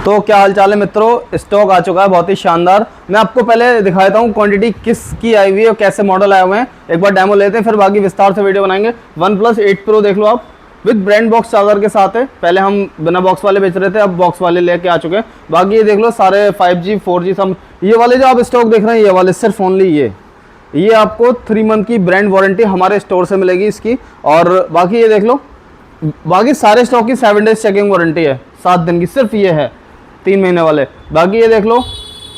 तो क्या हाल चाल है मित्रों, स्टॉक आ चुका है बहुत ही शानदार। मैं आपको पहले दिखाता हूँ क्वांटिटी किसकी आई हुई है और कैसे मॉडल आए हुए हैं। एक बार डेमो लेते हैं, फिर बाकी विस्तार से वीडियो बनाएंगे। OnePlus 8 Pro देख लो आप, विद ब्रांड बॉक्स चार्जर के साथ है। पहले हम बिना बॉक्स वाले बेच रहे थे, अब बॉक्स वाले लेके आ चुके हैं। बाकी ये देख लो सारे 5G 4G सब। ये वाले जो आप स्टॉक देख रहे हैं, ये वाले सिर्फ ओनली ये आपको 3 मंथ की ब्रांड वारंटी हमारे स्टोर से मिलेगी इसकी। और बाकी ये देख लो, बाकी सारे स्टॉक की 7 डेज चेकिंग वारंटी है, 7 दिन की। सिर्फ ये है 3 महीने वाले। बाकी ये देख लो,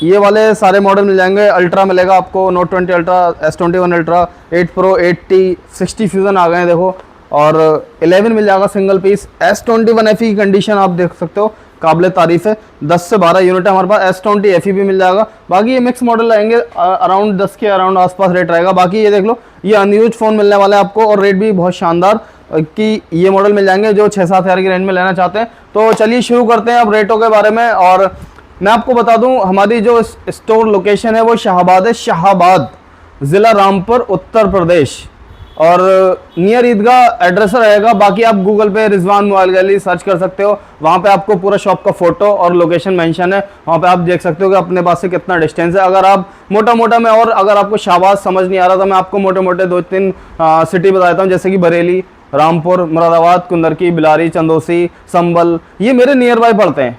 ये वाले सारे मॉडल मिल जाएंगे। अल्ट्रा मिलेगा आपको, Note 20 ultra, S21 ultra, 8 Pro, 8T, 60 fusion आ गए हैं देखो। और 11 मिल जाएगा सिंगल पीस। S21 FE की कंडीशन आप देख सकते हो, काबिल तारीफ है। 10 से 12 यूनिट है हमारे पास। S20 FE भी मिल जाएगा। बाकी ये मिक्स मॉडल रहेंगे, अराउंड 10 के अराउंड आसपास रेट रहेगा। बाकी ये देख लो, ये अनयूज फ़ोन मिलने वाला है आपको, और रेट भी बहुत शानदार कि ये मॉडल मिल जाएंगे जो 6-7 हज़ार की रेंज में लेना चाहते हैं। तो चलिए शुरू करते हैं अब रेटों के बारे में। और मैं आपको बता दूं, हमारी जो स्टोर लोकेशन है वो शाहबाद है, शाहबाद ज़िला रामपुर, उत्तर प्रदेश। और नियर ईदगाह एड्रेस रहेगा। बाकी आप गूगल पे रिजवान मोबाइल गैलरी सर्च कर सकते हो, वहाँ पे आपको पूरा शॉप का फोटो और लोकेशन मेंशन है। वहाँ पे आप देख सकते हो कि अपने पास से कितना डिस्टेंस है। अगर आप मोटा में, और अगर आपको शाहबाद समझ नहीं आ रहा तो मैं आपको मोटे 2-3 सिटी बताता हूँ, जैसे कि बरेली, रामपुर, मुरादाबाद, कुंदरकी, बिलारी, चंदौसी, संबल। ये मेरे नियर बाय पड़ते हैं।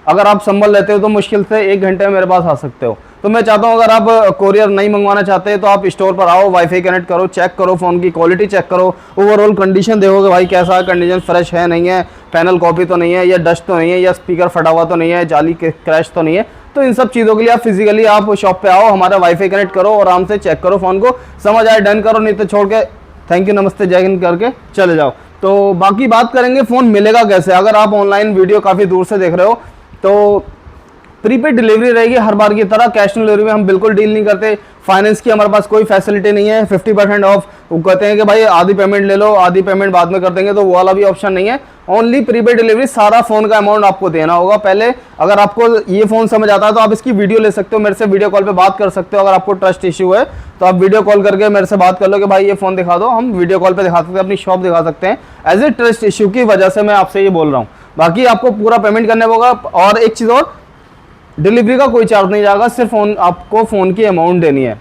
अगर आप संबल लेते हो तो मुश्किल से 1 घंटे में मेरे पास आ सकते हो। तो मैं चाहता हूँ अगर आप कोरियर नहीं मंगवाना चाहते तो आप स्टोर पर आओ, वाईफाई कनेक्ट करो, चेक करो, फ़ोन की क्वालिटी चेक करो, ओवरऑल कंडीशन देखोगे भाई कैसा है, कंडीशन फ्रेश है नहीं है, पैनल कॉपी तो नहीं है, या डस्ट तो नहीं है, या स्पीकर फटा हुआ तो नहीं है, जाली क्रैश तो नहीं है। तो इन सब चीज़ों के लिए आप फिजिकली आप शॉप पे आओ, हमारा वाईफाई कनेक्ट करो, आराम से चेक करो फ़ोन को, समझ आए डन करो, नहीं तो छोड़ के थैंक यू नमस्ते जय हिंद करके चले जाओ। तो बाकी बात करेंगे फ़ोन मिलेगा कैसे। अगर आप ऑनलाइन वीडियो काफ़ी दूर से देख रहे हो तो प्रीपेड डिलीवरी रहेगी हर बार की तरह। कैश ऑन डिलीवरी में हम बिल्कुल डील नहीं करते। फाइनेंस की हमारे पास कोई फैसिलिटी नहीं है। 50% ऑफ, वो कहते हैं कि भाई आधी पेमेंट ले लो, आधी पेमेंट बाद में कर देंगे, तो वो वाला भी ऑप्शन नहीं है। ओनली प्रीपेड डिलीवरी, सारा फ़ोन का अमाउंट आपको देना होगा पहले। अगर आपको ये फ़ोन समझ आता है तो आप इसकी वीडियो ले सकते हो, मेरे से वीडियो कॉल पे बात कर सकते हो। अगर आपको ट्रस्ट इशू है तो आप वीडियो कॉल करके मेरे से बात कर लो कि भाई ये फ़ोन दिखा दो, हम वीडियो कॉल पर दिखा सकते हैं, अपनी शॉप दिखा सकते हैं। एज ए ट्रस्ट इशू की वजह से मैं आपसे ये बोल रहा हूँ। बाकी आपको पूरा पेमेंट करना होगा। और एक चीज़ और, डिलीवरी का कोई चार्ज नहीं जाएगा, सिर्फ आपको फ़ोन की अमाउंट देनी है।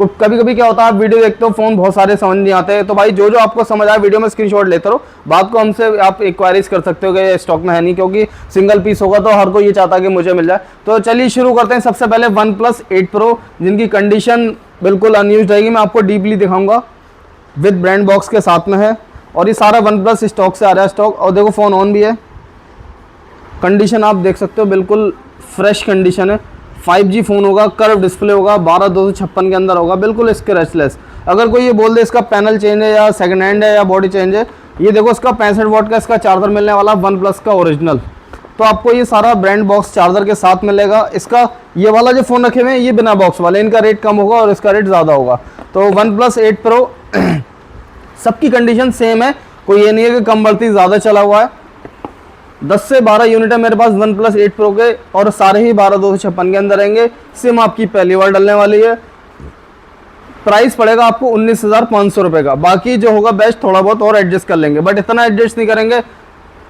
कभी कभी क्या होता है, आप वीडियो देखते हो, फ़ोन बहुत सारे समझ नहीं आते हैं, तो भाई जो आपको समझ आए वीडियो में स्क्रीनशॉट लेते रहो। बात को हमसे आप इंक्वायरीज कर सकते हो कि स्टॉक में है नहीं, क्योंकि सिंगल पीस होगा तो हर कोई ये चाहता है कि मुझे मिल जाए। तो चलिए शुरू करते हैं। सबसे पहले OnePlus 8 Pro, जिनकी कंडीशन बिल्कुल अनयूज रहेगी, मैं आपको डीपली दिखाऊंगा, विद ब्रांड बॉक्स के साथ में है। और ये सारा OnePlus स्टॉक से आ रहा है स्टॉक। और देखो फ़ोन ऑन भी है, कंडीशन आप देख सकते हो बिल्कुल फ्रेश कंडीशन है। 5G फ़ोन होगा, कर्व डिस्प्ले होगा, 12256 के अंदर होगा, बिल्कुल स्क्रैचलेस। अगर कोई ये बोल दे इसका पैनल चेंज है या सेकंड हैंड है या बॉडी चेंज है, ये देखो इसका 65 वाट का इसका चार्जर मिलने वाला OnePlus का ओरिजिनल। तो आपको ये सारा ब्रांड बॉक्स चार्जर के साथ मिलेगा। इसका ये वाला जो फ़ोन रखे हुए हैं ये बिना बॉक्स वाले, इनका रेट कम होगा और इसका रेट ज़्यादा होगा। तो OnePlus 8 Pro सबकी कंडीशन सेम है, कोई ये नहीं है कि कम बढ़ती ज़्यादा चला हुआ है। 10 से 12 यूनिट है मेरे पास OnePlus 8 Pro के, और सारे ही 12256 के अंदर रहेंगे। सिम आपकी पहली बार डलने वाली है। प्राइस पड़ेगा आपको 19,500 रुपये का। बाकी जो होगा बेस्ट थोड़ा बहुत और एडजस्ट कर लेंगे, बट इतना एडजस्ट नहीं करेंगे,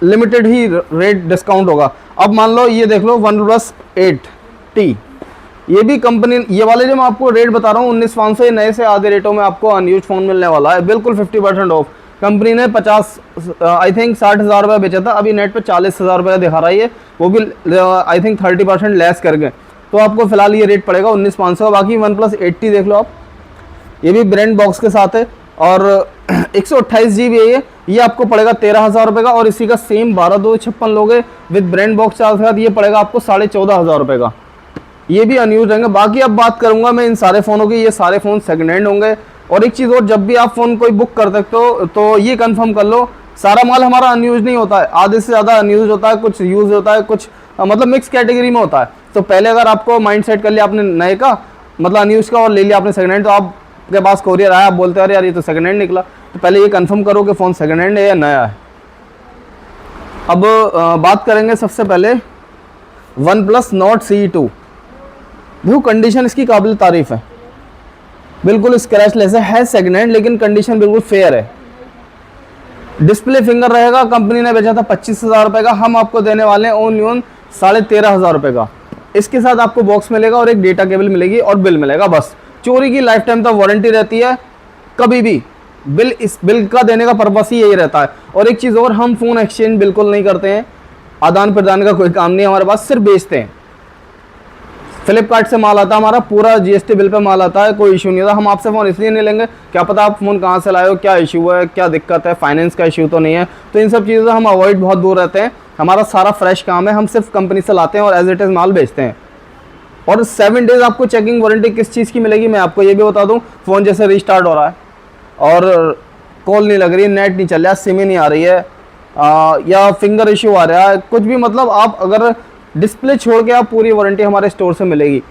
लिमिटेड ही रेट डिस्काउंट होगा। अब मान लो ये देख लो OnePlus 8T, ये भी कंपनी, ये वाले जो मैं आपको रेट बता रहा हूँ 19,500, नए से आधे रेटों में आपको अनयूज फ़ोन मिलने वाला है, बिल्कुल 50% ऑफ। कंपनी ने 50 आई थिंक 60,000 रुपये बेचा था, अभी नेट पे 40,000 रुपये दिखा रहा है ये, वो भी आई थिंक 30% लेस करके। तो आपको फिलहाल ये रेट पड़ेगा 19,500। बाकी OnePlus 8T देख लो आप, ये भी ब्रांड बॉक्स के साथ है, और 128 GB है ये आपको पड़ेगा 13,000 रुपये का। और इसी का सेम 12256 लोगे विद ब्रांड बॉक्स चार्ज के साथ, ये पड़ेगा आपको 14,500 रुपये का। ये भी अनयूज रहेंगे। बाकी अब बात करूंगा मैं इन सारे फ़ोनों की, ये सारे फ़ोन सेकंड हैंड होंगे। और एक चीज़ और, जब भी आप फ़ोन कोई बुक कर सकते हो तो ये कंफर्म कर लो, सारा माल हमारा अनयूज नहीं होता है, आधे से ज़्यादा अनयूज होता है, कुछ यूज़ होता है, कुछ मतलब मिक्स कैटेगरी में होता है। तो पहले अगर आपको माइंड सेट कर लिया आपने नए का, मतलब अनयूज का, और ले लिया आपने सेकंड हैंड, तो आपके पास कोरियर आया, आप बोलते हैं अरे यार ये तो सेकंड हैंड निकला। तो पहले ये कंफर्म करो कि फ़ोन सेकंड हैंड है या नया है। अब बात करेंगे सबसे पहले OnePlus Nord CE2। देखो कंडीशन इसकी काबिल तारीफ़ है, बिल्कुल स्क्रैचलेस है सेकंड हैंड, लेकिन कंडीशन बिल्कुल फेयर है। डिस्प्ले फिंगर रहेगा, कंपनी ने बेचा था 25,000 रुपये का, हम आपको देने वाले हैं ओनली ऑन 13,500 रुपये का। इसके साथ आपको बॉक्स मिलेगा और एक डेटा केबल मिलेगी और बिल मिलेगा बस। चोरी की लाइफ टाइम तक वारंटी रहती है, कभी भी बिल, इस बिल का देने का पर्पस ही यही रहता है। और एक चीज़ और, हम फ़ोन एक्सचेंज बिल्कुल नहीं करते हैं, आदान प्रदान का कोई काम नहीं है हमारे पास, सिर्फ बेचते हैं। फ्लिपकार्ट से माल आता है हमारा, पूरा जीएसटी बिल पे माल आता है, कोई इशू नहीं होता। हम आपसे फ़ोन इसलिए नहीं लेंगे, क्या पता आप फ़ोन कहाँ से लाए हो, क्या इशू है, क्या दिक्कत है, फाइनेंस का इशू तो नहीं है, तो इन सब चीज़ों से हम अवॉइड बहुत दूर रहते हैं। हमारा सारा फ्रेश काम है, हम सिर्फ कंपनी से लाते हैं और एज इट इज़ माल बेचते हैं। और 7 डेज़ आपको चेकिंग वारंटी किस चीज़ की मिलेगी मैं आपको ये भी बता दूँ। फ़ोन जैसे रीस्टार्ट हो रहा है और कॉल नहीं लग रही है, नेट नहीं चल रहा, सिम ही नहीं आ रही है, या फिंगर इशू आ रहा है, कुछ भी, मतलब आप अगर डिस्प्ले छोड़ के आप पूरी वारंटी हमारे स्टोर से मिलेगी।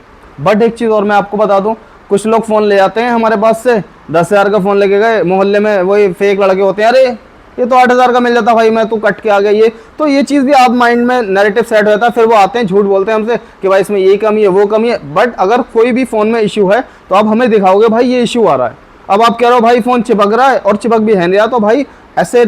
बट एक चीज़ और मैं आपको बता दूं, कुछ लोग फ़ोन ले जाते हैं हमारे पास से, 10,000 का फ़ोन लेके गए, मोहल्ले में वही फेक लड़के होते हैं, अरे ये तो 8,000 का मिल जाता भाई, मैं तो कट के आ गया। ये तो ये चीज़ भी आप माइंड में नैरेटिव सेट रहता है, फिर वो आते हैं झूठ बोलते हैं हमसे कि भाई इसमें ये कमी है वो कमी है। बट अगर कोई भी फ़ोन में इशू है तो आप हमें दिखाओगे भाई ये इशू आ रहा है। अब आप कह रहे हो भाई फ़ोन चिपक रहा है और चिपक भी है नहीं रहा, तो भाई ऐसे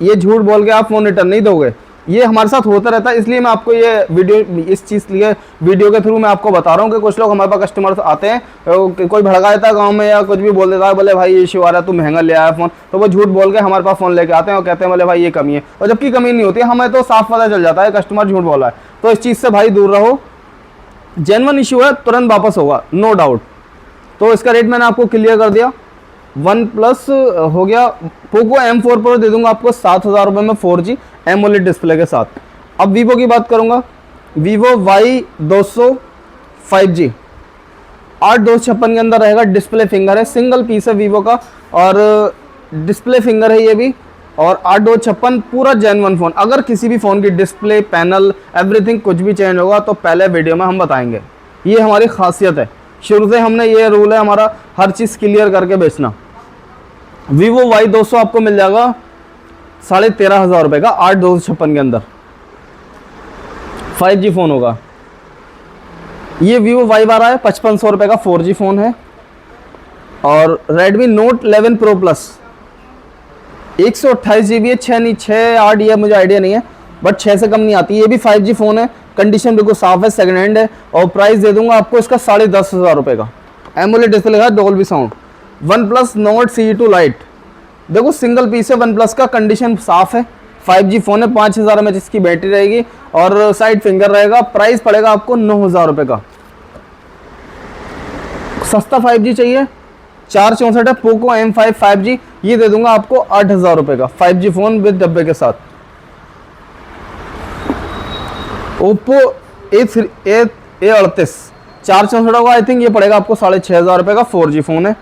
ये झूठ बोल के आप फ़ोन रिटर्न नहीं दोगे। ये हमारे साथ होता रहता है, इसलिए मैं आपको ये वीडियो, इस चीज़ लिए वीडियो के थ्रू मैं आपको बता रहा हूँ कि कुछ लोग हमारे पास कस्टमर्स आते हैं, कोई भड़का देता है गांव में या कुछ भी बोल देता है, बोले भाई ये इशू आ रहा है, तू महंगा ले आया फ़ोन, तो वो झूठ बोल के हमारे पास फ़ोन लेके आते हैं और कहते हैं बोले भाई ये कमी है, और जबकि कमी नहीं होती है, हमें तो साफ पता चल जाता है कस्टमर झूठ बोला है। तो इस चीज़ से भाई दूर रहो, जेन्युइन इशू है तुरंत वापस होगा, नो डाउट। तो इसका रेट मैंने आपको क्लियर कर दिया। OnePlus हो गया, पोको M4 Pro दे दूंगा आपको 7,000 रुपये में 4G एमोलेड डिस्प्ले के साथ। अब वीवो की बात करूंगा, वीवो Y200 5G 8,256 के अंदर रहेगा, डिस्प्ले फिंगर है, सिंगल पीस है वीवो का और डिस्प्ले फिंगर है ये भी, और 8,256 पूरा जेन्युइन फ़ोन। अगर किसी भी फ़ोन की डिस्प्ले, पैनल, एवरीथिंग कुछ भी चेंज होगा तो पहले वीडियो में हम बताएंगे, ये हमारी खासियत है, शुरू से हमने ये रूल है हमारा, हर चीज़ क्लियर करके बेचना। वीवो Y200 आपको मिल जाएगा 13,500 रुपये का, 8,256 के अंदर 5G फ़ोन होगा। ये वीवो Y12 है, 5,500 रुपये का 4G फ़ोन है। और Redmi Note 11 Pro Plus 128 GB है, 6 नहीं 6 8 ये मुझे आइडिया नहीं है, बट 6 से कम नहीं आती। ये भी 5G फ़ोन है, कंडीशन बिल्कुल साफ है, सेकंड हैंड है, और प्राइस दे दूंगा आपको इसका 10,500 रुपये का। एमोलेड डिस्प्ले का, Dolby sound. OnePlus Nord CE2 Lite देखो सिंगल पीस है, OnePlus का, कंडीशन साफ है, 5G फ़ोन है, 5,000 mAh इसकी बैटरी रहेगी और साइड फिंगर रहेगा। प्राइस पड़ेगा आपको 9,000 रुपये का। सस्ता 5G चाहिए, 464 है, पोको M5 5G, ये दे दूंगा आपको 8,000 रुपये का 5G फ़ोन विद डब्बे के साथ। ओप्पो A38 464 का, आई थिंक ये पड़ेगा आपको 6,500 रुपये का, 4G फ़ोन है।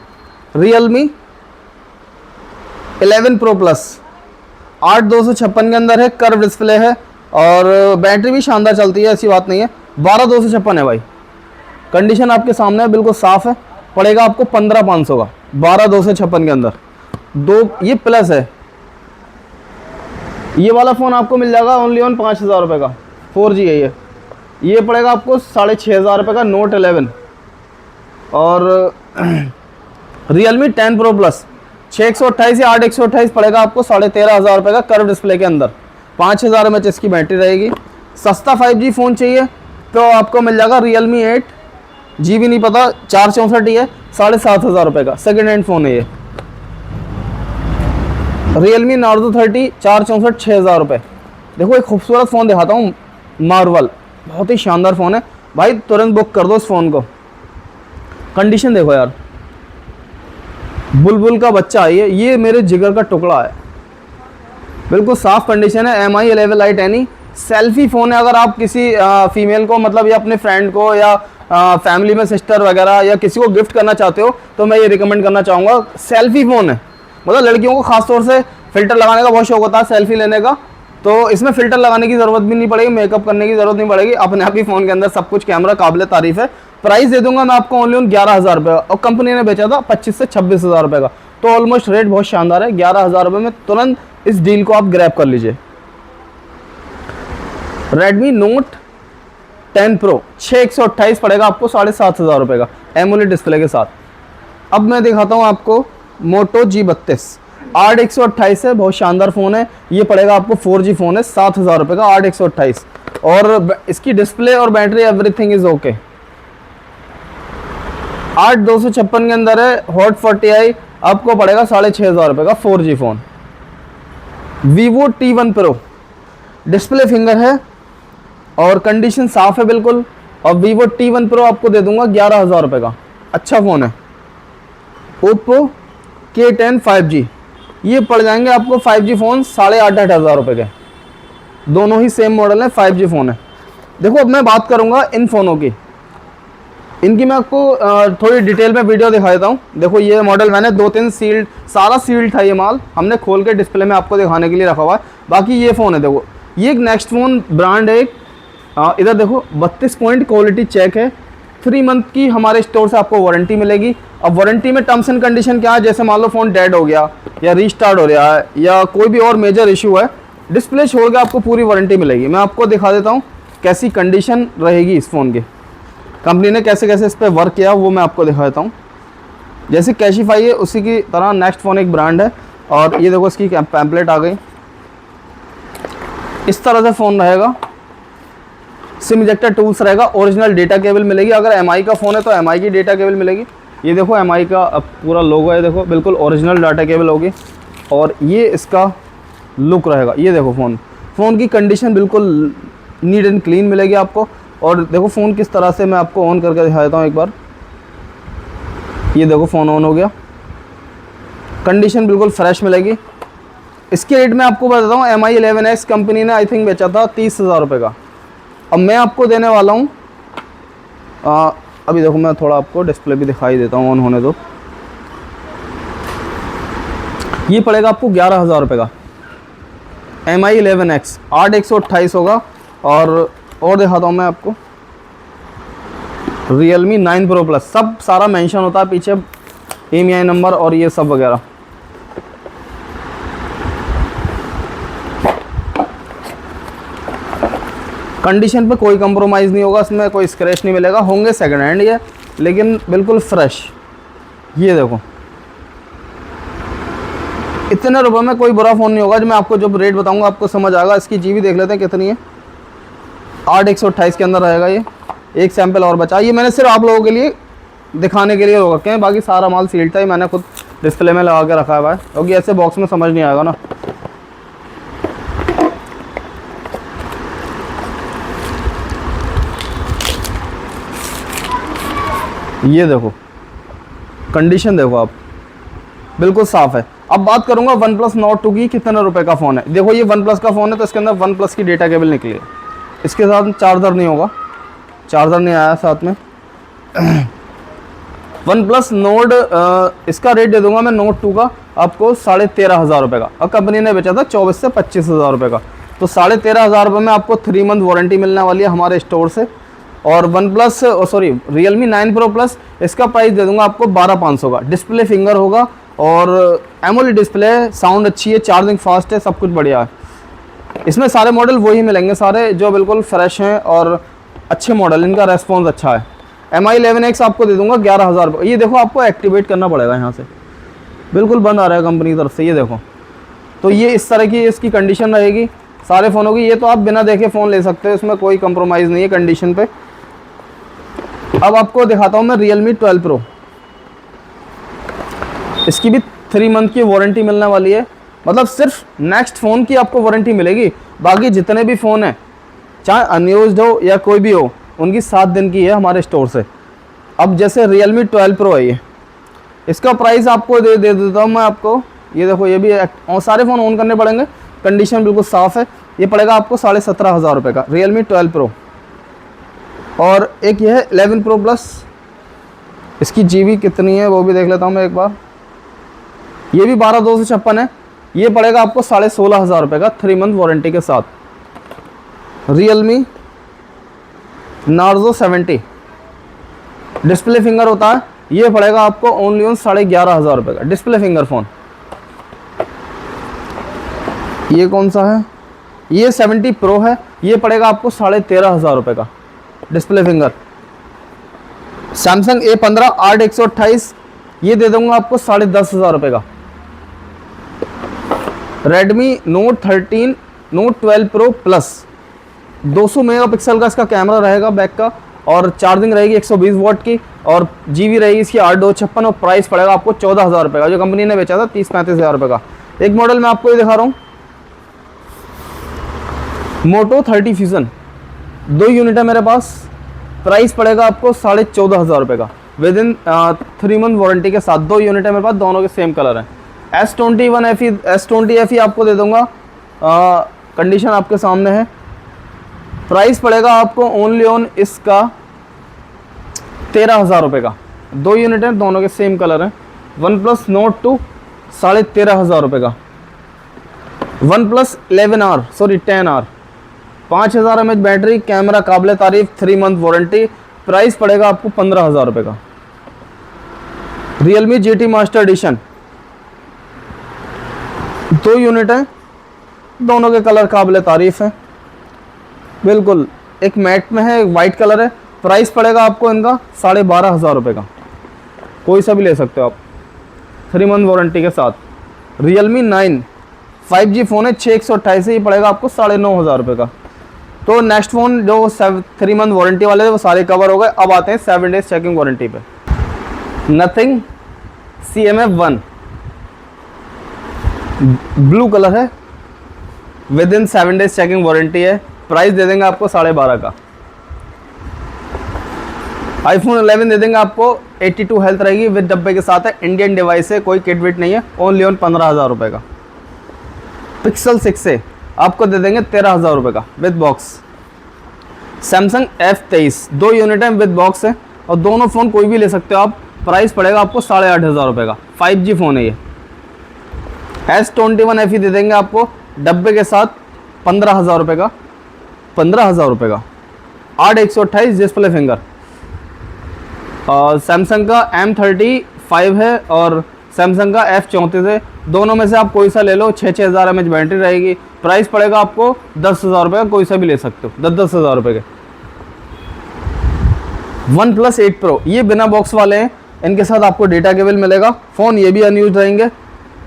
Realme 11 Pro Plus 8,256 के अंदर है, कर्व डिस्प्ले है और बैटरी भी शानदार चलती है, ऐसी बात नहीं है। 12,256 है भाई, कंडीशन आपके सामने है, बिल्कुल साफ है, पड़ेगा आपको 15,500 का, 12,256 के अंदर। ये प्लस है, ये वाला फ़ोन आपको मिल जाएगा ओनली ऑन 5,000 रुपये का, 4G है ये पड़ेगा आपको 6,500 रुपये का, Note 11। और Realme 10 Pro Plus 628 या 8,128 पड़ेगा आपको 13,500 रुपये का, कर्व डिस्प्ले के अंदर, 5,000 mAh इसकी बैटरी रहेगी। सस्ता 5G फ़ोन चाहिए तो आपको मिल जाएगा Realme 8 GB नहीं पता, 464 ही है, 7,500 रुपये का, सेकेंड हैंड फ़ोन है ये। Realme Narzo 30 464 6,000 रुपये। देखो एक खूबसूरत फ़ोन दिखाता हूँ, मार्वल, बहुत ही शानदार फ़ोन है भाई, तुरंत बुक कर दो इस फ़ोन को। कंडीशन देखो यार, बुलबुल का बच्चा है ये मेरे जिगर का टुकड़ा है, बिल्कुल साफ कंडीशन है। MI 11 Lite Any selfie phone है, अगर आप किसी फीमेल को, मतलब या अपने फ्रेंड को या फैमिली में सिस्टर वगैरह या किसी को गिफ्ट करना चाहते हो तो मैं ये रिकमेंड करना चाहूँगा। सेल्फी फ़ोन है, मतलब लड़कियों को खास तौर से फ़िल्टर लगाने का बहुत शौक होता है, सेल्फी लेने का, तो इसमें फ़िल्टर लगाने की ज़रूरत भी नहीं पड़ेगी, मेकअप करने की ज़रूरत नहीं पड़ेगी, अपने आप ही फ़ोन के अंदर सब कुछ, कैमरा काबिल तारीफ़ है। प्राइस दे दूंगा मैं आपको ओनली 11,000 रुपये, और कंपनी ने बेचा था 25 से 26,000 रुपये का, तो ऑलमोस्ट रेट बहुत शानदार है। 11,000 रुपये में तुरंत इस डील को आप ग्रैब कर लीजिए। Redmi Note 10 Pro 6,128 पड़ेगा आपको 7,500 रुपये का, एमोलेड डिस्प्ले के साथ। अब मैं दिखाता हूँ आपको Moto G32 8,128 है, बहुत शानदार फ़ोन है, ये पड़ेगा आपको 4G फ़ोन है, 7,000 रुपये का, 8,128। और इसकी डिस्प्ले और बैटरी एवरीथिंग इज ओके। 8256 के अंदर है, हॉट 40i आपको पड़ेगा 6500 रुपये का 4G phone. Vivo T1 Pro display finger है और कंडीशन साफ है बिल्कुल, और Vivo T1 Pro आपको दे दूंगा 11,000 रुपये का, अच्छा फ़ोन है। Oppo K10 5G ये पड़ जाएंगे आपको 5G फ़ोन 8,500 रुपये के, दोनों ही सेम मॉडल है, 5G फ़ोन है। देखो अब मैं बात करूंगा इन फ़ोनों की, इनकी मैं आपको थोड़ी डिटेल में वीडियो दिखा देता हूँ। देखो ये मॉडल मैंने 2-3 सील्ड, सारा सील्ड था ये माल, हमने खोल के डिस्प्ले में आपको दिखाने के लिए रखा हुआ है। बाकी ये फ़ोन है, देखो ये एक नेक्स्ट फ़ोन ब्रांड है एक, इधर देखो 32 पॉइंट क्वालिटी चेक है, 3 मंथ की हमारे स्टोर से आपको वारंटी मिलेगी। अब वारंटी में टर्म्स एंड कंडीशन क्या है, जैसे मान लो फ़ोन डेड हो गया या रीस्टार्ट हो रहा है या कोई भी और मेजर इशू है, डिस्प्ले छोड़ के आपको पूरी वारंटी मिलेगी। मैं आपको दिखा देता हूँ कैसी कंडीशन रहेगी इस फ़ोन की, कंपनी ने कैसे कैसे इस पर वर्क किया वो मैं आपको दिखा देता हूँ। जैसे कैशिफाई है उसी की तरह नेक्स्ट फ़ोन एक ब्रांड है, और ये देखो इसकी पैम्पलेट आ गई, इस तरह से फ़ोन रहेगा। सिम इजेक्टर टूल्स रहेगा, ओरिजिनल डेटा केबल मिलेगी, अगर एमआई का फ़ोन है तो एमआई की डेटा केबल मिलेगी। ये देखो एमआई का पूरा लोगो है, देखो बिल्कुल ओरिजिनल डाटा केबल होगी, और ये इसका लुक रहेगा। ये देखो फ़ोन की कंडीशन बिल्कुल नीट एंड क्लीन मिलेगी आपको। और देखो फ़ोन किस तरह से मैं आपको ऑन करके दिखा देता हूँ एक बार। ये देखो फ़ोन ऑन हो गया, कंडीशन बिल्कुल फ्रेश मिलेगी। इसके रेट में आपको बताता हूँ, MI 11X कंपनी ने आई थिंक बेचा था 30,000 रुपये का, अब मैं आपको देने वाला हूँ अभी देखो मैं थोड़ा आपको डिस्प्ले भी दिखाई देता हूँ, ऑन होने दो। ये पड़ेगा आपको 11,000 रुपये का, MI 11X 8/128 होगा। और दिखाता हूँ मैं आपको Realme 9 Pro Plus, सब सारा मेंशन होता है पीछे, EMI नंबर और ये सब वगैरह। कंडीशन पे कोई कंप्रोमाइज़ नहीं होगा, इसमें कोई स्क्रैच नहीं मिलेगा, होंगे सेकंड हैंड ये लेकिन बिल्कुल फ्रेश। ये देखो इतने रुपए में कोई बुरा फ़ोन नहीं होगा, जो मैं आपको जब रेट बताऊंगा आपको समझ आएगा। इसकी जीबी देख लेते हैं कितनी है, 8/128 के अंदर रहेगा। ये एक सैंपल और बचा, ये मैंने सिर्फ आप लोगों के लिए दिखाने के लिए रखे हैं, बाकी सारा माल सील्ड था, ही मैंने खुद डिस्प्ले में लगा के रखा हुआ है, क्योंकि ऐसे बॉक्स में समझ नहीं आएगा ना। ये देखो कंडीशन देखो आप, बिल्कुल साफ़ है। अब बात करूंगा OnePlus Nord 2 की, कितने रुपए का फ़ोन है। देखो ये OnePlus का फ़ोन है तो इसके अंदर OnePlus की डेटा केबल निकली है, इसके साथ चार्जर नहीं होगा, चार्जर नहीं आया साथ में। OnePlus Nord इसका रेट दे दूंगा मैं Nord 2 का आपको 13,500 रुपये का, और कंपनी ने बेचा था 24 से 25,000 रुपये का, तो 13,500 रुपये में आपको 3 मंथ वारंटी मिलने वाली है हमारे स्टोर से। और Realme 9 Pro Plus इसका प्राइस दे दूंगा आपको 12,500 का। डिस्प्ले फिंगर होगा और एमोलेड डिस्प्ले, साउंड अच्छी है, चार्जिंग फास्ट है, सब कुछ बढ़िया है। इसमें सारे मॉडल वही मिलेंगे सारे जो बिल्कुल फ्रेश हैं और अच्छे मॉडल, इनका रेस्पॉन्स अच्छा है। MI 11X आपको दे दूंगा 11,000 रुपये। ये देखो आपको एक्टिवेट करना पड़ेगा यहाँ से, बिल्कुल बंद आ रहा है कंपनी की तरफ से, ये देखो। तो ये इस तरह की इसकी कंडीशन रहेगी सारे फ़ोनों की। ये तो आप बिना देखे फ़ोन ले सकते हो, इसमें कोई कंप्रोमाइज़ नहीं है कंडीशन पे। अब आपको दिखाता हूँ मैं Realme 12 Pro, इसकी भी 3 मंथ की वारंटी मिलने वाली है, मतलब सिर्फ नेक्स्ट फ़ोन की आपको वारंटी मिलेगी, बाकी जितने भी फ़ोन हैं चाहे अनयूज्ड हो या कोई भी हो उनकी 7 दिन की है हमारे स्टोर से। अब जैसे Realme 12 Pro है, ये इसका प्राइस आपको दे देता हूँ मैं आपको। ये देखो ये भी और सारे फ़ोन ऑन करने पड़ेंगे, कंडीशन बिल्कुल साफ़ है। ये पड़ेगा आपको 17,500 रुपये का Realme 12 Pro। और एक ये है 11 Pro Plus, इसकी जीबी कितनी है वो भी देख लेता हूँ मैं एक बार। ये भी 12,256 है, ये पड़ेगा आपको 16,500 रुपये का 3 मंथ वारंटी के साथ। Realme Narzo 70 डिस्प्ले फिंगर होता है, ये पड़ेगा आपको ओनली 11,500 रुपये का डिस्प्ले फिंगर फ़ोन। ये कौन सा है, ये 70 Pro है, ये पड़ेगा आपको 13,500 रुपये का डिस्प्ले फिंगर। Samsung A15 8/128 ये दे दूंगा आपको 10,500 रुपये का। Redmi Note 13 Note 12 Pro Plus 200 megapixel का इसका कैमरा रहेगा बैक का, और चार्जिंग रहेगी 120 वॉट की, और जीबी रहेगी इसकी 8/256, और प्राइस पड़ेगा आपको 14,000 रुपये का, जो कंपनी ने बेचा था 30-35 रुपये का। एक मॉडल मैं आपको ये दिखा रहा हूँ, मोटो 30 फ्यूजन, 2 यूनिट है मेरे पास, प्राइस पड़ेगा आपको 14,500 रुपये का, विद इन 3 मंथ वारंटी के साथ। 2 यूनिट है मेरे पास, दोनों के सेम कलर हैं। S20 FE आपको दे दूंगा, कंडीशन आपके सामने है। प्राइस पड़ेगा आपको ओनली ऑन इसका 13,000 रुपये का, 2 यूनिट है, दोनों के सेम कलर हैं। OnePlus Nord 2 13,500 रुपये का। OnePlus 10R 5000 mAh battery, camera काबिल तारीफ, 3 मंथ वारंटी, प्राइस पड़ेगा आपको 15,000 रुपये का। Realme GT master addition, 2 unit है, दोनों के कलर काबिल तारीफ है, बिल्कुल एक मैट में है, एक वाइट कलर है। प्राइस पड़ेगा आपको इनका 12,500 रुपये का, कोई सा भी ले सकते हो आप, 3 मंथ वारंटी के साथ। Realme 9 5G फ़ोन है, 6/128 से, ये पड़ेगा आपको 9,500 रुपये का। तो नेक्स्ट फ़ोन जो 3 मंथ वारंटी वाले थे वो सारे कवर हो गए। अब आते हैं 7 डेज चेकिंग वारंटी पे। नथिंग CMF1 ब्लू कलर है, with in 7 days checking warranty है, प्राइस दे देंगे आपको 12,500 का। iPhone 11 दे देंगे आपको, 82 हेल्थ रहेगी, विद डब्बे के साथ है, इंडियन डिवाइस है, कोई किट विट नहीं है, ओनली ऑन 15,000 रुपये का। Pixel 6 से आपको दे देंगे 13,000 रुपये का, with box. Samsung F23 2 unit है, विद बॉक्स है, और दोनों फ़ोन कोई भी ले सकते हो आप। प्राइस पड़ेगा आपको 8,500 रुपये का, 5G फ़ोन है ये। S21 FE दे देंगे आपको डब्बे के साथ 15,000 रुपये का, 15,000 रुपये का, 8/128 डिस्प्ले फिंगर। और सैमसंग का M35 है, और सैमसंग का F34 है, दोनों में से आप कोई सा ले लो, 6,000 mAh बैटरी रहेगी। प्राइस पड़ेगा आपको 10,000 रुपये का, कोई सा भी ले सकते हो, 10,000 रुपये के। OnePlus 8 Pro ये बिना बॉक्स वाले हैं, इनके साथ आपको डेटा केबल मिलेगा, फ़ोन ये भी अनयूज रहेंगे,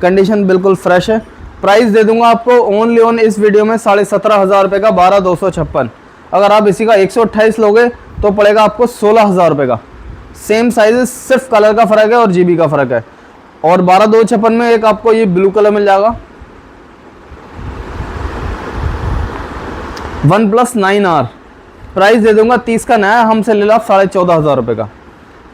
कंडीशन बिल्कुल फ्रेश है। प्राइस दे दूंगा आपको ओनली ऑन इस वीडियो में 17,500 रुपये का, 12,256। अगर आप इसी का 128 लोगे तो पड़ेगा आपको 16,000 रुपये का। सेम साइज, सिर्फ कलर का फ़र्क है और जीबी का फ़र्क है। और 12,256 में एक आपको ये ब्लू कलर मिल जाएगा। OnePlus 9R प्राइस दे दूंगा 30 का नया, हमसे ले लो 14,500 रुपये का।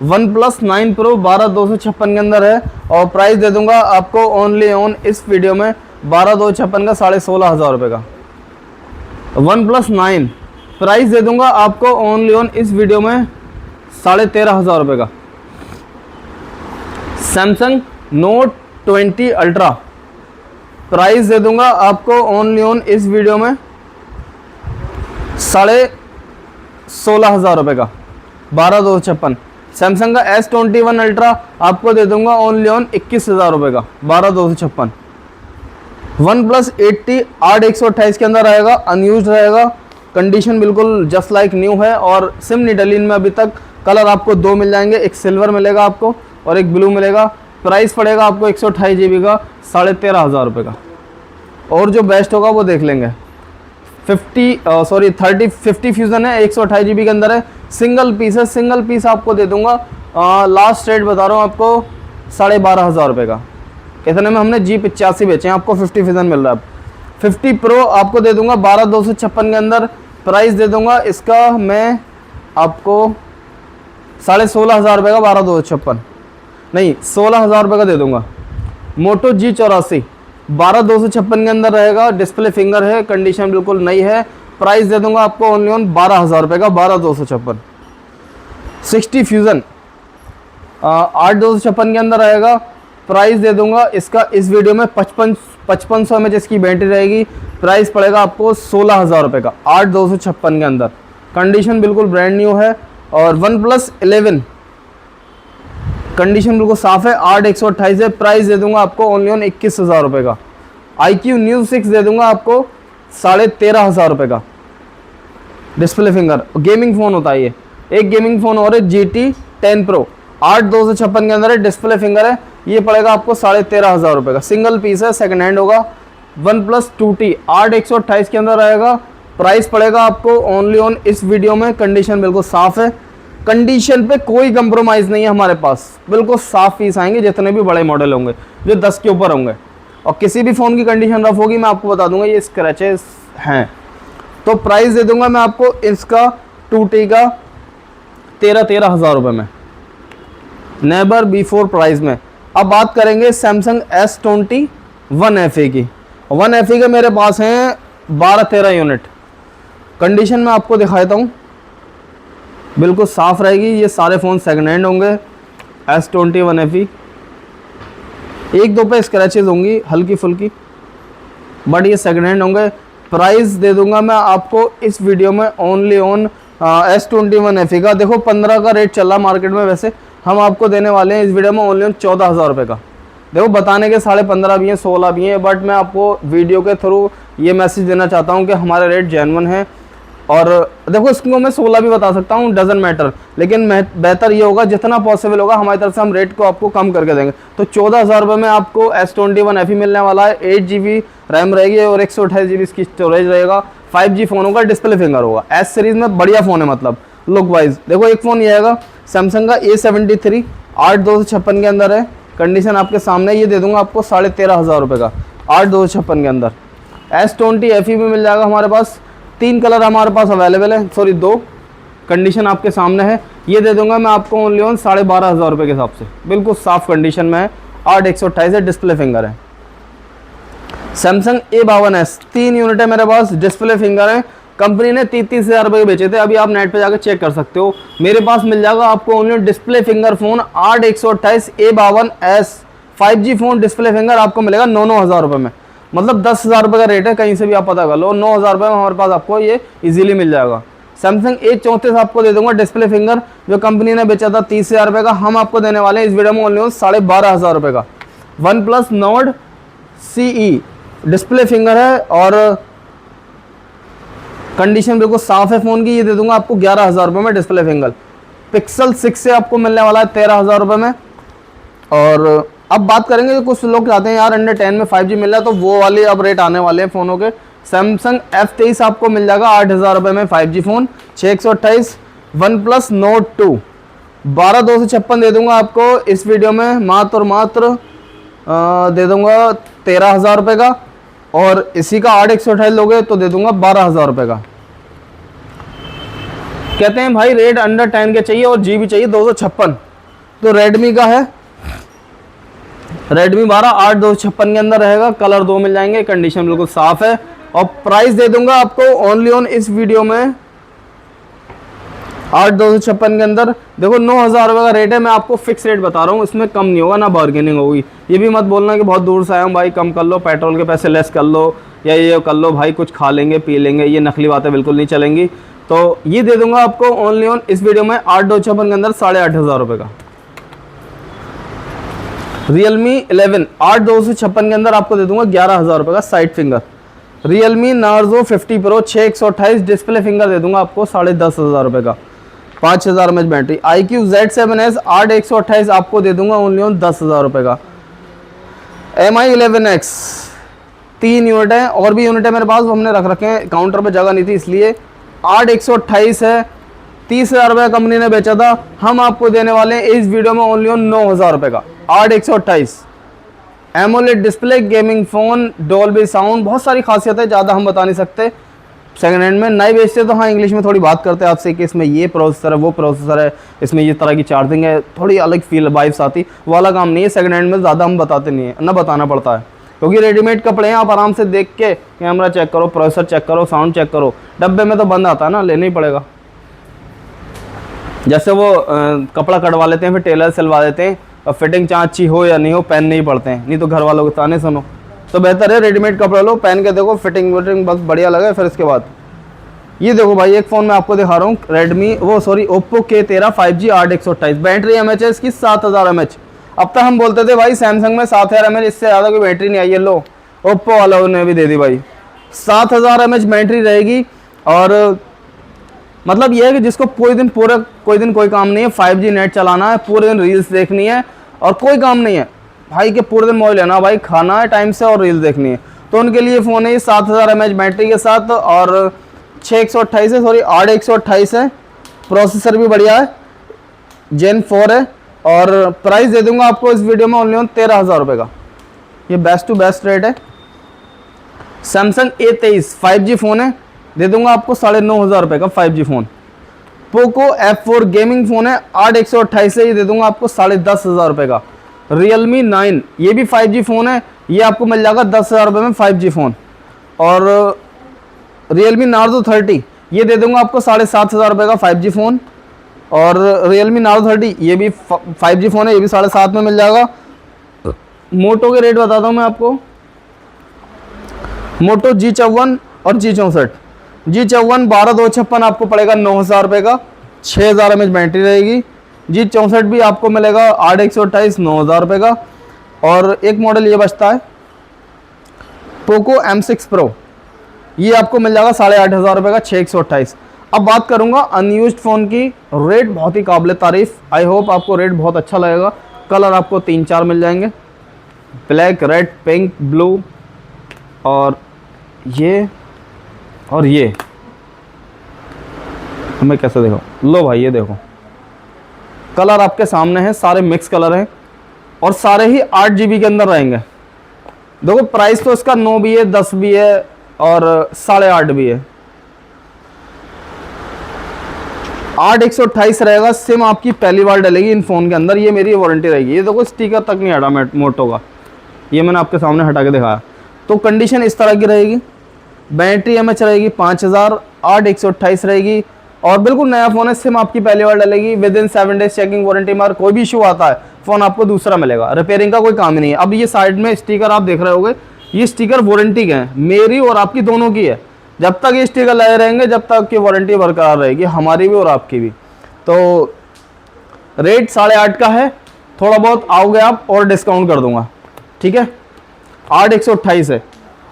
OnePlus 9 Pro 12,256 के अंदर है, और प्राइस दे दूंगा आपको ओनली ऑन इस वीडियो में 12,256 का, 16,500 रुपये का। OnePlus 9 प्राइस दे दूंगा आपको ओनली ऑन इस वीडियो में 13,500 रुपये का। Samsung Note 20 Ultra प्राइस दे दूंगा आपको ओनली ऑन इस वीडियो में 16,500 रुपये का, 12,256। सैमसंग का S21 Ultra आपको दे दूंगा ओनली ऑन 21,000 रुपये का, 12,256। OnePlus 80 8/128 के अंदर रहेगा, अनयूज रहेगा, कंडीशन बिल्कुल जस्ट लाइक न्यू है, और सिम नहीं डली इनमें अभी तक। कलर आपको 2 मिल जाएंगे, एक सिल्वर मिलेगा आपको और एक ब्लू मिलेगा। प्राइस पड़ेगा आपको 128 GB का, 13,500 रुपये का। और जो बेस्ट होगा वो देख लेंगे। 50 फ्यूज़न है, 128 GB के अंदर है, सिंगल पीस है, सिंगल पीस आपको दे दूंगा, लास्ट रेट बता रहा हूँ आपको 12,500 रुपये का। इतने में हमने G85 बेचे हैं, आपको 50 फ्यूज़न मिल रहा है। 50 Pro आपको दे दूंगा 12,256 के अंदर, प्राइस दे दूंगा इसका मैं आपको 16,500 रुपये का, 12,256 नहीं 16,000 रुपये का दे दूंगा। मोटो G84 12,256 के अंदर रहेगा, डिस्प्ले फिंगर है, कंडीशन बिल्कुल नई है, प्राइस दे दूंगा आपको ओनली ऑन 12,000 रुपये का, 12,256। 60 फ्यूज़न 8,256 के अंदर रहेगा, प्राइस दे दूंगा इसका इस वीडियो में 5500 mAh इसकी बैटरी रहेगी। प्राइस पड़ेगा आपको 16,000 रुपये का, 8,256 के अंदर, कंडीशन बिल्कुल ब्रांड न्यू है। और OnePlus 11 कंडीशन बिल्कुल साफ है, 8/128 है, प्राइस दे दूंगा आपको ओनली ऑन 21,000 रुपये का। iQOO Neo 6 दे दूंगा आपको 13,500 रुपये का, डिस्प्ले फिंगर, गेमिंग फ़ोन होता है ये। एक गेमिंग फ़ोन और है GT 10 Pro 8,256 के अंदर है, डिस्प्ले फिंगर है, ये पड़ेगा आपको 13,500 रुपये का, सिंगल पीस है, सेकंड हैंड होगा। OnePlus 2T 8/128 के अंदर रहेगा, प्राइस पड़ेगा आपको ओनली ऑन इस वीडियो में, कंडीशन बिल्कुल साफ है, कंडीशन पे कोई कंप्रोमाइज़ नहीं है हमारे पास, बिल्कुल साफ पीस आएंगे जितने भी बड़े मॉडल होंगे जो 10 के ऊपर होंगे। और किसी भी फ़ोन की कंडीशन रफ होगी मैं आपको बता दूंगा ये स्क्रैचेस हैं। तो प्राइस दे दूंगा मैं आपको इसका 2T का 13 हज़ार रुपये में, नेवर बिफोर प्राइस में। अब बात करेंगे सैमसंग S20 1FE की। 1FE के मेरे पास हैं 12-13 यूनिट, कंडीशन में आपको दिखाता हूँ, बिल्कुल साफ़ रहेगी। ये सारे फ़ोन सेकंड हैंड होंगे S20 1FE, एक दो पे स्क्रैचेस होंगी हल्की फुल्की, बट ये सेकंड हैंड होंगे। प्राइस दे दूंगा मैं आपको इस वीडियो में ओनली ऑन S20 1FE का, देखो 15 का रेट चल रहा मार्केट में, वैसे हम आपको देने वाले हैं इस वीडियो में ओनली ऑन 14 हज़ार रुपये का। देखो बताने के 15.5 भी हैं, 16 भी हैं, बट मैं आपको वीडियो के थ्रू ये मैसेज देना चाहता हूँ कि हमारे रेट जेन्युइन है। और देखो इसको मैं 16 भी बता सकता हूँ, डजंट मैटर, लेकिन बेहतर ये होगा जितना पॉसिबल होगा हमारी तरफ से हम रेट को आपको कम करके देंगे। तो 14 हज़ार रुपये में आपको S20 1FE मिलने वाला है, 8GB रैम रहेगी और 128GB इसकी स्टोरेज रहेगा, 5G फ़ोन होगा, डिस्प्ले फिंगर होगा। S सीरीज़ में बढ़िया फ़ोन है, मतलब लुक वाइज। देखो एक फ़ोन ये आएगा सैमसंग का A73 8/256 के अंदर है, कंडीशन आपके सामने, ये दे दूंगा आपको 13.5 हज़ार रुपये का 8/256 के अंदर। S20 FE भी मिल जाएगा हमारे पास, 3 कलर हमारे पास अवेलेबल है, सॉरी 2, कंडीशन आपके सामने है। ये दे दूंगा मैं आपको ओनली ऑन 12.5 हज़ार रुपये के हिसाब से, बिल्कुल साफ कंडीशन में है, 8/128 है, डिस्प्ले फिंगर है। सैमसंग A52s 3 यूनिट है मेरे पास, डिस्प्ले फिंगर है, कंपनी ने 30 हज़ार रुपये के बेचे थे, अभी आप नेट पे जाकर चेक कर सकते हो। मेरे पास मिल जाएगा आपको only display finger phone 8/128 A52s 5G phone, display finger आपको मिलेगा 9 हज़ार रुपये में, मतलब 10 हज़ार रुपये का रेट है, कहीं से भी आप पता कर लो, 9 हज़ार रुपये में हमारे पास आपको ये इजीली मिल जाएगा। सैमसंग A34 आपको दे दूंगा डिस्प्ले फिंगर, जो कंपनी ने बेचा था 30 हज़ार रुपये का, हम आपको देने वाले हैं इस वीडियो में ओनली 12.5 हज़ार रुपये का। OnePlus Nord CE display finger है और कंडीशन बिल्कुल साफ है फ़ोन की, ये दे दूंगा आपको 11 हज़ार रुपये में, डिस्प्ले फिंगर। Pixel 6 से आपको मिलने वाला है 13 हज़ार रुपये में। और अब बात करेंगे जो कुछ लोग चाहते हैं यार अंडर 10 में 5G मिल रहा है, तो वो वाले अब रेट आने वाले हैं फ़ोनों के। सैमसंग F23 आपको मिल जाएगा 8 हज़ार रुपये में 5G फ़ोन, 6/128। OnePlus Nord 2 12/256 दे दूंगा आपको इस वीडियो में, मात्र और मात्र दे दूंगा 13 हज़ार रुपये का, और इसी का 8/128 लोगे तो दे दूंगा 12 हज़ार रुपये का। कहते हैं भाई रेट अंडर 10 के चाहिए और GB चाहिए 256, तो रेडमी का है, रेडमी 12 8/256 के अंदर रहेगा, कलर 2 मिल जाएंगे, कंडीशन बिल्कुल साफ है। और प्राइस दे दूंगा आपको ओनली ऑन इस वीडियो में 8/256 के अंदर। देखो 9 हज़ार रुपये का रेट है, मैं आपको फिक्स रेट बता रहा हूँ, इसमें कम नहीं होगा ना बार्गेनिंग होगी। ये भी मत बोलना कि बहुत दूर से आया हूँ भाई कम कर लो, पेट्रोल के पैसे लेस कर लो, या ये कर लो भाई कुछ खा लेंगे पी लेंगे, ये नकली बातें बिल्कुल नहीं चलेंगी। तो ये दे दूंगा आपको ओनली ऑन इस वीडियो में 8/256 के अंदर 8.5 हज़ार रुपये का। Realme 11 8/256 के अंदर आपको दे दूंगा 11 हज़ार रुपये का side finger. Realme Narzo 50 Pro 6/128 display finger दे दूंगा आपको 10.5 हज़ार रुपये का, 5000 mAh बैटरी। iQOO Z7s 8/128 आपको दे दूंगा ओनली ऑन 10 हज़ार रुपये का। Mi 11X 3 यूनिट है, और भी यूनिट है मेरे पास, वो हमने रख रखे हैं, काउंटर पे जगह नहीं थी इसलिए। 8/128 है, 30 हज़ार रुपये कंपनी ने बेचा था, हम आपको देने वाले हैं इस वीडियो में ओनली ऑन 9 हज़ार रुपये का 8/128। AMOLED display gaming phone, Dolby sound, बहुत सारी खासियत है, ज़्यादा हम बता नहीं सकते। सेकंड हैंड में नहीं बेचते तो हाँ इंग्लिश में थोड़ी बात करते हैं आपसे कि इसमें ये प्रोसेसर है, वो प्रोसेसर है, इसमें ये तरह की चार्जिंग है, थोड़ी अलग फील वाइब्स आती, वो वाला काम नहीं है। सेकंड हैंड में ज़्यादा हम बताते नहीं है, ना बताना पड़ता है, क्योंकि रेडीमेड कपड़े हैं, आप आराम से देख के कैमरा चेक करो, प्रोसेसर चेक करो, साउंड चेक करो, डब्बे में तो बंद आता है ना, लेना ही पड़ेगा। जैसे वो कपड़ा कटवा लेते हैं फिर टेलर सिलवा देते हैं, और फिटिंग चाहे अच्छी हो या नहीं हो पहन नहीं पड़ते हैं, नहीं तो घर वालों के ताने सुनो। तो बेहतर है रेडीमेड कपड़ा लो, पहन के देखो, फिटिंग विटिंग बस बढ़िया लगे, फिर इसके बाद ये देखो भाई एक फ़ोन मैं आपको दिखा रहा हूँ, Oppo K13 5G 8/128, battery mAh है इसकी 7000 mAh। अब तक हम बोलते थे भाई सैमसंग में 7000 mAh, इससे ज़्यादा कोई बैटरी नहीं आई है, लो ओप्पो वालों ने भी दे दी भाई, 7000 mAh बैटरी रहेगी। और मतलब ये है कि जिसको कोई दिन कोई काम नहीं है, 5G नेट चलाना है, पूरे दिन रील्स देखनी है और कोई काम नहीं है भाई के पूरे दिन मोबाइल लेना भाई, खाना है टाइम से और रील्स देखनी है, तो उनके लिए फ़ोन है ये 7000 mAh बैटरी के साथ। और 6/128 है, सॉरी 8/128 है। प्रोसेसर भी बढ़िया है, Gen 4 है। और प्राइस दे दूंगा आपको इस वीडियो में ओनली ऑन 13,000 रुपये का। ये बेस्ट टू बेस्ट रेट है। सैमसंग A23 5G फ़ोन है, दे दूंगा आपको 9,500 रुपये का 5G phone. Poco F4 gaming phone है, 8/128 है, ये दे दूंगा आपको 10,500 रुपये का। Realme 9 ये भी 5G फ़ोन है, ये आपको मिल जाएगा 10,000 रुपये में 5G फ़ोन। और Realme Narzo 30 ये दे दूंगा आपको 7,500 रुपये का 5G फ़ोन। और Realme Narzo 30 ये भी 5G फ़ोन है, ये भी 7,500 में मिल जाएगा। मोटो के रेट बताता हूँ मैं आपको। मोटो G54 और G64। G54 12/256 आपको पड़ेगा 9,000 रुपये का, 6,000 mAh बैटरी रहेगी। G64 भी आपको मिलेगा 8/128 9,000 रुपये का। और एक मॉडल ये बचता है पोको M6 Pro, ये आपको मिल जाएगा 8,500 रुपये का, 6/128। अब बात करूंगा अनयूज्ड फ़ोन की, रेट बहुत ही काबिल तारीफ़। आई होप आपको रेट बहुत अच्छा लगेगा। कलर आपको 3-4 मिल जाएंगे, ब्लैक, रेड, पिंक, ब्लू और ये मैं कैसे देखो, लो भाई ये देखो कलर आपके सामने है, सारे मिक्स कलर हैं और सारे ही 8 GB के अंदर रहेंगे। देखो प्राइस तो इसका 9 भी है, 10 भी है और 8.5 भी है। 8/128 रहेगा। सिम आपकी पहली बार डलेगी इन फ़ोन के अंदर, ये मेरी वारंटी रहेगी। ये देखो स्टिकर तक नहीं हटा मोटो का, ये मैंने आपके सामने हटा के दिखाया। तो कंडीशन इस तरह की रहेगी। बैटरी एमएच रहेगी 5000, 8/128 रहेगी और बिल्कुल नया फ़ोन है। सिम आपकी पहली बार डलेगी। Within 7 days checking warranty मार, कोई भी इशू आता है फ़ोन आपको दूसरा मिलेगा। रिपेयरिंग का कोई काम ही नहीं है। अब ये साइड में स्टिकर आप देख रहे होगे, ये स्टिकर वारंटी के हैं, मेरी और आपकी दोनों की है। जब तक ये स्टिकर लगे रहेंगे जब तक की वारंटी बरकरार रहेगी, हमारी भी और आपकी भी। तो रेट 8.5 का है, थोड़ा बहुत आओगे आप और डिस्काउंट कर दूंगा, ठीक है। 8/128 है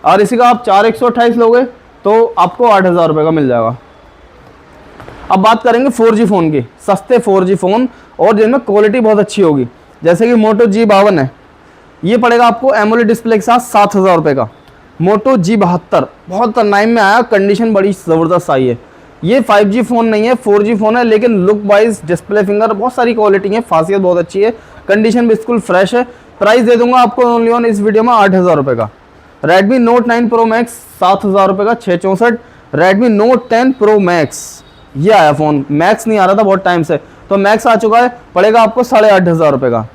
और इसी का आप 4/128 लोगे तो आपको 8,000 रुपये का मिल जाएगा। अब बात करेंगे 4G फ़ोन की, सस्ते 4G फ़ोन और जिनमें क्वालिटी बहुत अच्छी होगी, जैसे कि मोटो G52 है, ये पड़ेगा आपको एमोलेड डिस्प्ले के साथ 7,000 रुपये का। मोटो G72 बहुत टाइम में आया, कंडीशन बड़ी ज़बरदस्त आई है। ये 5G फ़ोन नहीं है, 4G फ़ोन है, लेकिन लुक वाइज, डिस्प्ले, फिंगर, बहुत सारी क्वालिटी है, खासियत बहुत अच्छी है, कंडीशन बिल्कुल फ्रेश है। प्राइस दे दूंगा आपको ओनली ऑन इस वीडियो में 8,000 रुपये का। Redmi Note 9 Pro Max 7,000 रुपये का, 664। Redmi Note 10 Pro Max ये आया फ़ोन, मैक्स नहीं आ रहा था बहुत टाइम से, तो मैक्स आ चुका है, पड़ेगा आपको 8,500 रुपये का।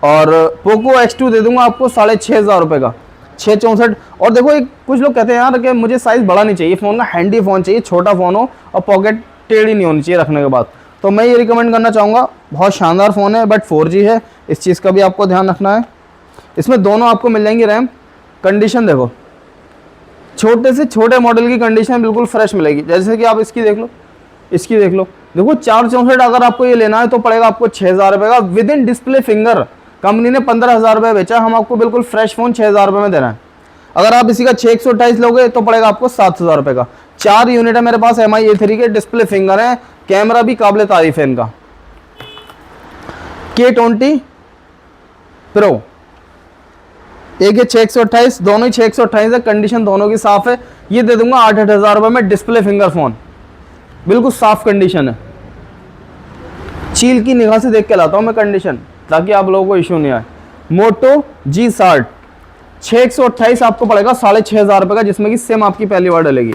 और पोको X2 दे दूंगा आपको 6,500 रुपये का, 664। और देखो एक कुछ लोग कहते हैं यार कि मुझे साइज़ बड़ा नहीं चाहिए फ़ोन का, हैंडी फ़ोन चाहिए, छोटा फ़ोन हो और पॉकेट टेढ़ी नहीं होनी चाहिए रखने के बाद। तो मैं ये रिकमेंड करना चाहूँगा, बहुत शानदार फ़ोन है बट 4G है, इस चीज़ का भी आपको ध्यान रखना है। इसमें दोनों आपको मिल जाएंगी रैम। कंडीशन देखो, छोटे से छोटे मॉडल की कंडीशन बिल्कुल फ्रेश मिलेगी। जैसे कि आप इसकी देख लो, इसकी देख लो, देखो 464 अगर आपको ये लेना है तो पड़ेगा आपको 6,000 रुपये का। With in display finger company ने 15,000 रुपये बेचा, हम आपको बिल्कुल फ्रेश फ़ोन 6,000 रुपये में दे रहे हैं। अगर आप इसी का 6/128 लोगे तो पड़ेगा आपको 7,000 रुपये का। 4 यूनिट है मेरे पास MI A3 के, डिस्प्ले फिंगर है, कैमरा भी काबिल तारीफ है इनका। K20 Pro एक है 6/128, दोनों ही 6/128 है, कंडीशन दोनों की साफ है। ये दे दूंगा 8,000 रुपये में, डिस्प्ले फिंगर फ़ोन, बिल्कुल साफ कंडीशन है। चील की निगाह से देख के लाता हूँ मैं कंडीशन, ताकि आप लोगों को इशू नहीं आए। मोटो G60 6/128 आपको पड़ेगा 6,500 रुपये का, जिसमें कि सिम आपकी पहली बार डलेगी।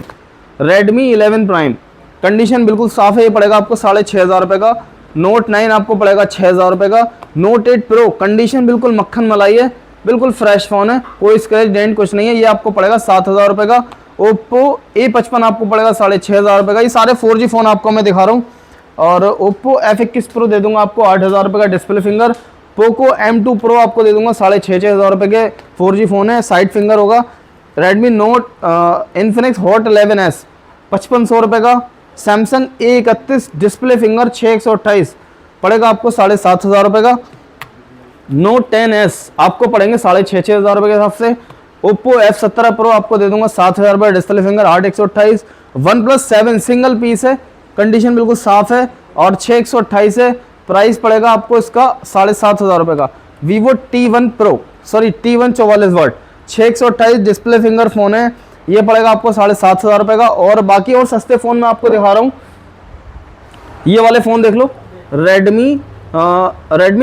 Redmi 11 Prime कंडीशन बिल्कुल साफ है, ये पड़ेगा आपको 6,500 रुपये का। Note 9 आपको पड़ेगा 6,000 रुपये का। Note 8 Pro कंडीशन बिल्कुल मक्खन मलाई है, बिल्कुल फ्रेश फ़ोन है, कोई स्क्रैच डेंट कुछ नहीं है, ये आपको पड़ेगा 7,000 रुपये का। Oppo A55 आपको पड़ेगा 6,500 रुपये का। ये सारे 4G फ़ोन आपको मैं दिखा रहा हूँ। और Oppo F21 Pro दे दूंगा आपको 8,000 रुपये का, display finger. Poco M2 Pro आपको दे दूंगा 6,500 रुपये के, 4G फ़ोन है, साइड फिंगर होगा। Redmi Note Infinix Hot 11S 5,500 रुपये का। Samsung A31 डिस्प्ले फिंगर 6/128 पड़ेगा आपको 7,500 रुपये का। Note 10S आपको पड़ेंगे 6,500 रुपये के हिसाब से। Oppo F17 Pro आपको दे दूंगा 7,000 रुपये, display finger 8/128। OnePlus 7 single piece है, कंडीशन बिल्कुल साफ है और 6/128 है। प्राइस पड़ेगा आपको इसका 7,500 रुपये का। Vivo T1 Pro T1 44 वाट 6/128 डिस्प्ले फिंगर फ़ोन है, ये पड़ेगा आपको 7,500 रुपये का। और बाकी और सस्ते फ़ोन मैं आपको दिखा रहा हूँ, ये वाले फ़ोन देख लो, रेडमी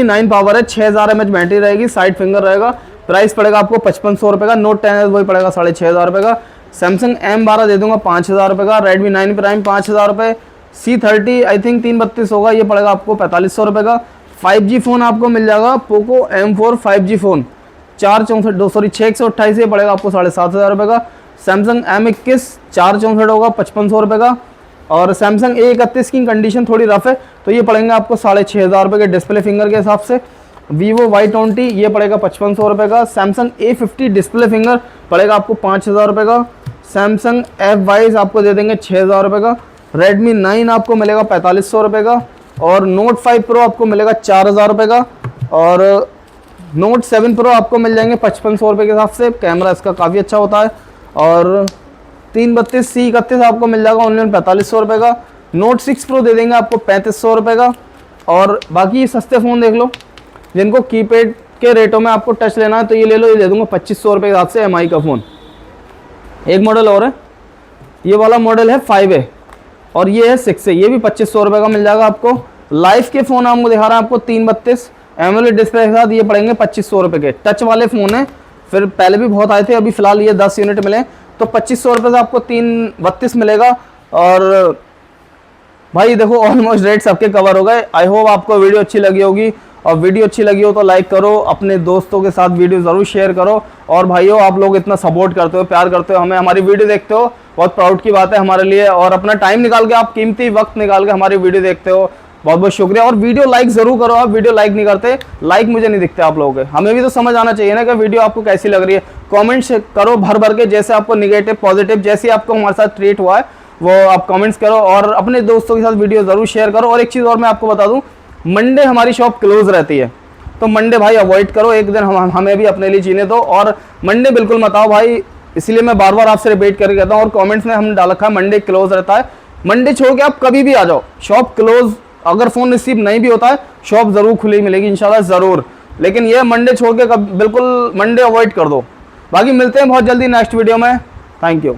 9 पावर है, 6000 mAh बैटरी रहेगी, साइड फिंगर रहेगा, प्राइस पड़ेगा आपको 5500 रुपये का। नोट 10 वही पड़ेगा 6500 रुपये का। सैमसंग M12 दे दूंगा 5000 रुपये का। रेडमी 9 प्राइम 5000 रुपये। C30 आई थिंक 332 होगा, ये पड़ेगा आपको 4500 रुपये का। 5G फ़ोन आपको मिल जाएगा, पोको M4 5G फ़ोन 6 128 ये पड़ेगा आपको 7500 रुपये का। सैमसंग M21 464 होगा 5500 रुपये का। और सैमसंग A31 की कंडीशन थोड़ी रफ है, तो ये पड़ेंगे आपको 6500 रुपये के डिस्प्ले फिंगर के हिसाब से। Vivo Y20 ये पड़ेगा 5500 रुपये का। सैमसंग A50 डिस्प्ले फिंगर पड़ेगा आपको 5000 रुपये का। सैमसंग F22 आपको दे देंगे 6000 रुपये का। Redmi 9 आपको मिलेगा 4500 रुपये का। और Note 5 Pro आपको मिलेगा 4000 रुपये का। और Note 7 Pro आपको मिल जाएंगे 5500 रुपये के हिसाब से, कैमरा इसका काफ़ी अच्छा होता है। और 332 C31 आपको मिल जाएगा ऑनलाइन 4500 रुपये का। Note 6 Pro दे देंगे आपको 3500 रुपये का। और बाकी सस्ते फ़ोन देख लो, जिनको कीपैड के रेटों में आपको टच लेना है तो ये ले लो, ये दे दूंगा 2500 रुपये के हिसाब से MI का फ़ोन। एक मॉडल और है, ये वाला मॉडल है 5A और ये है 6A, ये भी 2500 रुपये का मिल जाएगा आपको। लाइफ के फ़ोन आपको दिखा रहा है, आपको 332 AMOLED डिस्प्ले के साथ, ये पड़ेंगे 2500 रुपये के। टच वाले फ़ोन है, फिर पहले भी बहुत आए थे, अभी फ़िलहाल ये 10 यूनिट मिले, तो 2500 रुपये से आपको 332 मिलेगा। और भाई देखो ऑलमोस्ट रेट सबके कवर हो गए। आई होप आपको वीडियो अच्छी लगी होगी, और वीडियो अच्छी लगी हो तो लाइक करो, अपने दोस्तों के साथ वीडियो ज़रूर शेयर करो। और भाइयों आप लोग इतना सपोर्ट करते हो, प्यार करते हो हमें, हमारी वीडियो देखते हो, बहुत प्राउड की बात है हमारे लिए। और अपना टाइम निकाल के, आप कीमती वक्त निकाल के हमारी वीडियो देखते हो, बहुत बहुत शुक्रिया। और वीडियो लाइक ज़रूर करो, आप वीडियो लाइक नहीं करते, लाइक मुझे नहीं दिखते आप लोगों के। हमें भी तो समझ आना चाहिए ना कि वीडियो आपको कैसी लग रही है। कमेंट्स करो भर भर के, जैसे आपको निगेटिव पॉजिटिव जैसे आपको हमारे साथ ट्रीट हुआ है वो आप कमेंट्स करो। और अपने दोस्तों के साथ वीडियो ज़रूर शेयर करो। और एक चीज़ और मैं आपको बता दूँ, मंडे हमारी शॉप क्लोज रहती है, तो मंडे भाई अवॉइड करो, एक दिन हमें भी अपने लिए जीने दो। और मंडे बिल्कुल मत आओ भाई, इसलिए मैं बार बार आपसे रिपीट करके कहता हूँ। और कमेंट्स में हमने डाल रखा है मंडे क्लोज रहता है। मंडे छोड़ के आप कभी भी आ जाओ, शॉप क्लोज, अगर फ़ोन रिसीव नहीं भी होता है शॉप ज़रूर खुली मिलेगी इंशाल्लाह ज़रूर। लेकिन ये मंडे छोड़ के बिल्कुल मंडे अवॉइड कर दो। बाकी मिलते हैं बहुत जल्दी नेक्स्ट वीडियो में। Thank you.